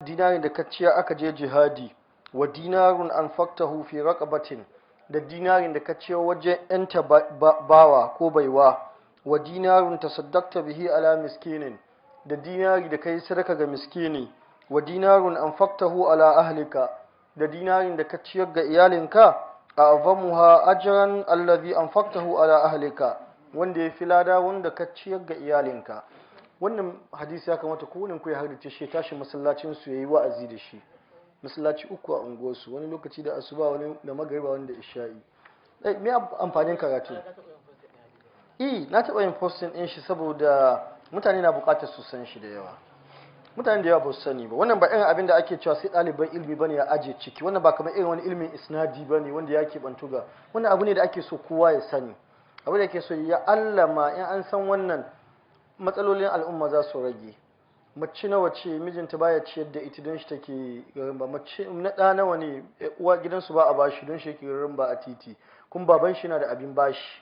dinarin da ka ciyar aka je jihadi, wa dinarun anfaqtahu fi raqabatin, da dinarin da ka ciyar wajen yanta bawa ko baiwa, wa dinarun tasaddaqta bihi ala miskinin, da dinari da kai sadaka ga miskini, wa dinarun anfaqtahu ala ahlika, da dinarin da ka ciyar ga iyalinka, a'zamuha ajran allazi anfaqtahu ala ahlika, wanda ya fi lada wanda ka ciyar ga iyalinka. Wannan hadisi ya kamata kowane ku ya haddace shi, tashi masallacin su yayi wa'azi da shi. Masallaci uku a unguwarsu, wani lokaci da asuba, wani da magariba, wani da isha'i. Me amfanin karatu? Na taɓa yin posting ɗin shi saboda mutane na buƙatar su san shi da yawa. Mutane da yawa ba su sani ba. Wannan ba irin abin da ake cewa sai ɗaliban ilimi bane ya aje ciki. Wannan ba kamar irin wani ilimin isnadi bane wanda ya keɓantu ga. Wannan abu ne da ake so kowa ya sani. Abu da ake so ya allama in an san wannan matsalolin al'umma za su rage. Mace nawa ce mijinta baya ciyar da ita don shi take garin ba, mace na ɗa nawa ne uwa gidansu ba a bashi don shi yake garin ba a titi, kuma baban shi na da abin bashi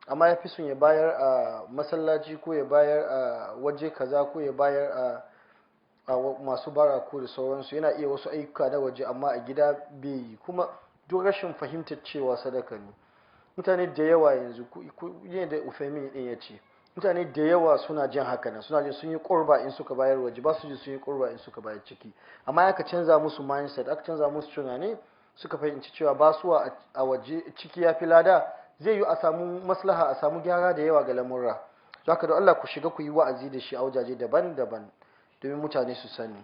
amma ya fi son ya bayar a masallaci ko ya bayar a waje kaza ko ya bayar a masu bara ko da sauransu. Yana iya wasu ayyuka na waje amma a gida bai yi, kuma duk rashin fahimtar cewa sadaka ne. Mutane da yawa yanzu ne da Ufemin ɗin ya ce, mutane da yawa suna jin haka nan, suna jin sun yi qurba in suka bayar waje, ba su ji sun yi qurba in suka bayar ciki. Amma aka canza musu mindset, aka canza musu tunani, suka fahimci cewa basuwa a waje ciki ya fi lada, zai yi a samu maslaha, a samu gyara da yawa ga lamurra. Haka da Allah ku shiga ku yi wa'azi da shi a wajaje daban-daban domin mutane su sani.